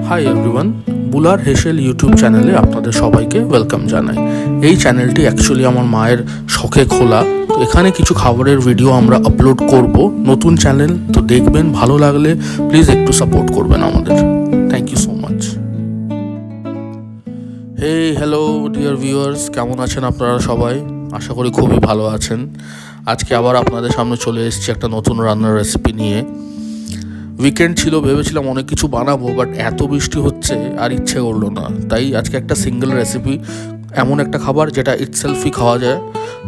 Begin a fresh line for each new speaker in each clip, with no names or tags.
Hi everyone, বুলার হেসেল YouTube চ্যানেলে আপনাদের সবাইকে ওয়েলকাম জানাই। এই চ্যানেলটি অ্যাকচুয়ালি আমার মায়ের শখে খোলা। তো এখানে কিছু খাবারের ভিডিও আমরা আপলোড করব। নতুন চ্যানেল তো দেখবেন, ভালো লাগলে প্লিজ একটু সাপোর্ট করবেন আমাদের। Thank you so much. Hello dear viewers, কেমন আছেন আপনারা সবাই? আশা করি খুবই ভালো আছেন। আজকে আবার আপনাদের সামনে চলে এসেছি একটা নতুন রান্নার রেসিপি নিয়ে। উইকেন্ড ছিল, ভেবেছিলাম অনেক কিছু বানাবো, বাট এত বৃষ্টি হচ্ছে আর ইচ্ছে করলো না। তাই আজকে একটা সিঙ্গেল রেসিপি, এমন একটা খাবার যেটা ইটসেলফই খাওয়া যায়,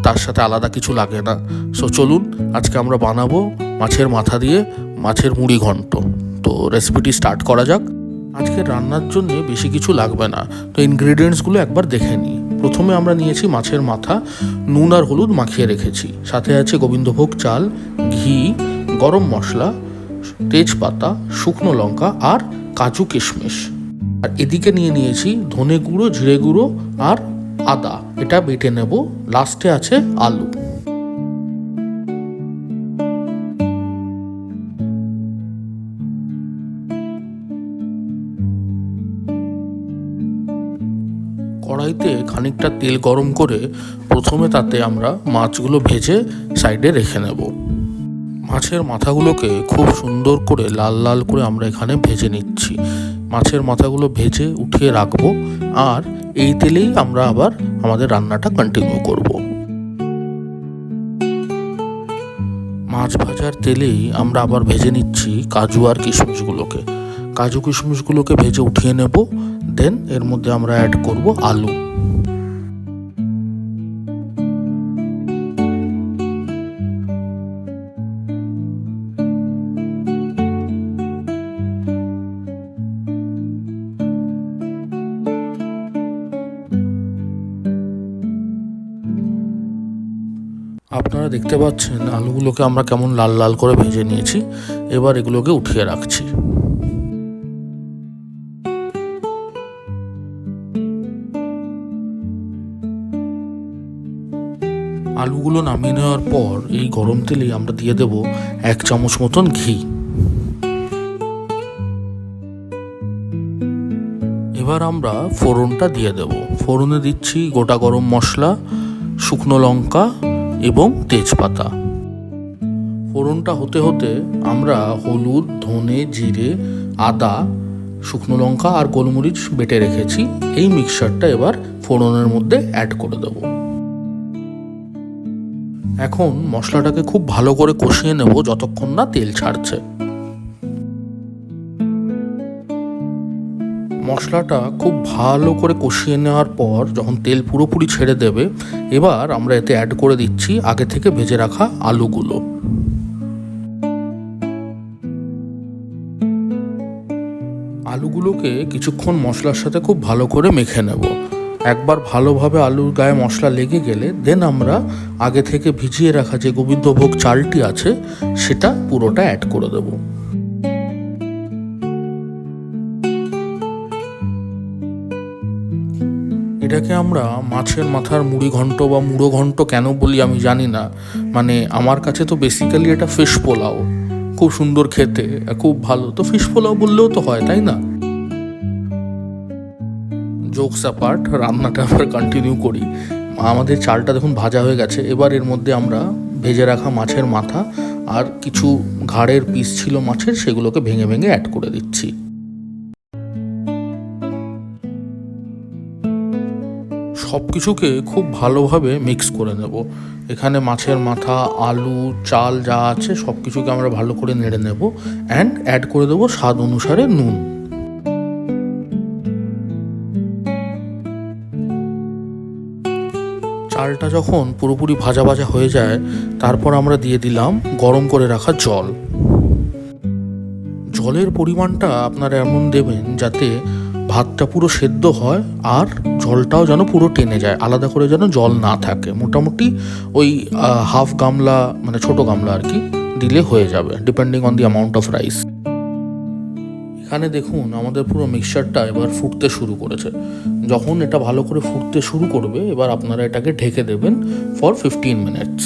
তার সাথে আলাদা কিছু লাগে না। সো চলুন আজকে আমরা বানাবো মাছের মাথা দিয়ে মাছের মুড়ি ঘন্ট। তো রেসিপিটি স্টার্ট করা যাক। আজকে রান্নার জন্য বেশি কিছু লাগবে না, তো ইনগ্রিডিয়েন্টসগুলো একবার দেখে নিই। প্রথমে আমরা নিয়েছি মাছের মাথা, নুন আর হলুদ মাখিয়ে রেখেছি। সাথে আছে গোবিন্দভোগ চাল, ঘি, গরম মশলা, তেজপাতা, শুকনো লঙ্কা আর কাজু কিশমিশ। আর এদিকে নিয়েছি ধনে গুঁড়ো, জিরে গুঁড়ো আর আদা, এটা বেটে নেব। লাস্টে আছে আলু। কড়াইতে খানিকটা তেল গরম করে প্রথমে তাতে আমরা মাছগুলো ভেজে সাইডে রেখে নেব। মাছের মাথাগুলোকে খুব সুন্দর করে লাল লাল করে আমরা এখানে ভেজে নিচ্ছি। মাছের মাথাগুলো ভেজে উঠিয়ে রাখবো, আর এই তেলেই আমরা আবার আমাদের রান্নাটা কন্টিনিউ করব। মাছ ভাজার তেলেই আমরা আবার ভেজে নিচ্ছি কাজু আর কিশমিশগুলোকে। কাজু কিশমিশগুলোকে ভেজে উঠিয়ে নেব। দেন এর মধ্যে আমরা অ্যাড করব আলু। আপনারা দেখতে পাচ্ছেন আলুগুলোকে আমরা কেমন লাল লাল করে ভেজে নিয়েছি। এবার এগুলোকে উঠিয়ে রাখছি। আলুগুলো নামিয়ে নেওয়ার পর এই গরম তেলেই আমরা দিয়ে দেব 1 চামচ মতন ঘি। এবার আমরা ফোড়নটা দিয়ে দেব। ফোড়নে দিচ্ছি গোটা গরম মশলা, শুকনো লঙ্কা এবং তেজপাতা। ফোড়নটা হতে হতে আমরা হলুদ, ধনে, জিরে, আদা, শুকনো লঙ্কা আর গোলমরিচ বেটে রেখেছি, এই মিক্সচারটা এবার ফোড়নের মধ্যে অ্যাড করে দেব। এখন মশলাটাকে খুব ভালো করে কষিয়ে নেব যতক্ষণ না তেল ছাড়ছে। মশলাটা খুব ভালো করে কষিয়ে নেওয়ার পর যখন তেল পুরোপুরি ছেড়ে দেবে, এবার আমরা এতে অ্যাড করে দিচ্ছি আগে থেকে ভেজে রাখা আলুগুলো। আলুগুলোকে কিছুক্ষণ মশলার সাথে খুব ভালো করে মেখে নেব। একবার ভালোভাবে আলুর গায়ে মশলা লেগে গেলে দেন আমরা আগে থেকে ভিজিয়ে রাখা যে গোবিন্দভোগ চালটি আছে সেটা পুরোটা অ্যাড করে দেব। এটাকে আমরা মাছের মাথার মুড়ি ঘন্ট বা মুড়ো ঘন্ট কেন বলি আমি জানি না, মানে আমার কাছে তো বেসিক্যালি এটা ফিশ পোলাও। খুব সুন্দর খেতে, খুব ভালো। তো ফিশ পোলাও বললেও তো হয়, তাই না? জোকস অ্যাপার্ট, রান্নাটা আবার কন্টিনিউ করি। আমাদের চালটা দেখুন ভাজা হয়ে গেছে। এবার এর মধ্যে আমরা ভেজে রাখা মাছের মাথা আর কিছু ঘাড়ের পিস ছিল মাছের, সেগুলোকে ভেঙে ভেঙে অ্যাড করে দিচ্ছি। সব কিছুকে খুব ভালোভাবে মিক্স করে নেব। এখানে মাছের মাথা, আলু, চাল যা আছে সব কিছুকে আমরা ভালো করে নেড়ে নেব। অ্যান্ড অ্যাড করে দেবো স্বাদ অনুসারে নুন। চালটা যখন পুরোপুরি ভাজা ভাজা হয়ে যায়, তারপর আমরা দিয়ে দিলাম গরম করে রাখা জল। জলের পরিমাণটা আপনারা এমন দেবেন যাতে ভাতটা পুরো সেদ্ধ হয় আর জলটাও যেন পুরো টেনে যায়, আলাদা করে যেন জল না থাকে। মোটামুটি ওই হাফ গামলা, মানে ছোটো গামলা আর কি, দিলে হয়ে যাবে, depending on the amount of rice. এখানে দেখুন আমাদের পুরো মিক্সচারটা এবার ফুটতে শুরু করেছে। যখন এটা ভালো করে ফুটতে শুরু করবে, এবার আপনারা এটাকে ঢেকে দেবেন ফর 15 মিনিটস।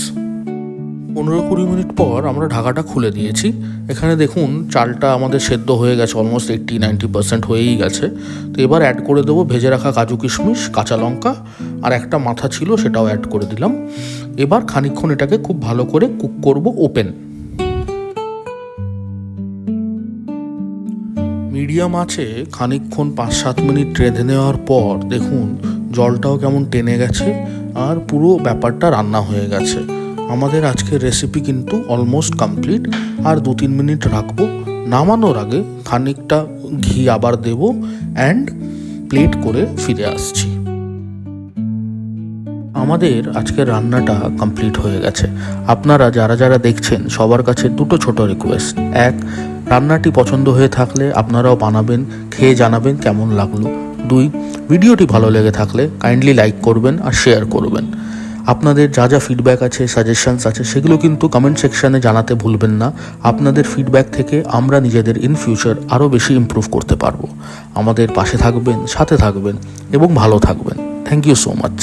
15-20 মিনিট পর আমরা ঢাকাটা খুলে দিয়েছি। এখানে দেখুন চালটা আমাদের সেদ্ধ হয়ে গেছে, অলমোস্ট 80-90% হয়েই গেছে। তো এবার অ্যাড করে দেবো ভেজে রাখা কাজু কিশমিশ, কাঁচা লঙ্কা আর একটা মাথা ছিল সেটাও অ্যাড করে দিলাম। এবার খানিকক্ষণ এটাকে খুব ভালো করে কুক করব ওপেন। মিডিয়াম আঁচে খানিকক্ষণ 5-7 মিনিট রেঁধে নেওয়ার পর দেখুন জলটাও কেমন টেনে গেছে আর পুরো ব্যাপারটা রান্না হয়ে গেছে। আমাদের আজকের রেসিপি কিন্তু অলমোস্ট কমপ্লিট। আর 2-3 মিনিট রাখবো। নামানোর আগে খানিকটা ঘি আবার দেব অ্যান্ড প্লেট করে ফিরে আসছি। আমাদের আজকের রান্নাটা কমপ্লিট হয়ে গেছে। আপনারা যারা যারা দেখছেন সবার কাছে দুটো ছোট রিকোয়েস্ট। এক, রান্নাটি পছন্দ হয়ে থাকলে আপনারাও বানাবেন, খেয়ে জানাবেন কেমন লাগলো। 2, ভিডিওটি ভালো লেগে থাকলে কাইন্ডলি লাইক করবেন আর শেয়ার করবেন। আপনাদের যা যা ফিডব্যাক আছে, সাজেশনস আছে সেগুলো কিন্তু কমেন্ট সেকশানে জানাতে ভুলবেন না। আপনাদের ফিডব্যাক থেকে আমরা নিজেদের ইন ফিউচার আরও বেশি ইমপ্রুভ করতে পারবো। আমাদের পাশে থাকবেন, সাথে থাকবেন এবং ভালো থাকবেন। Thank you so much.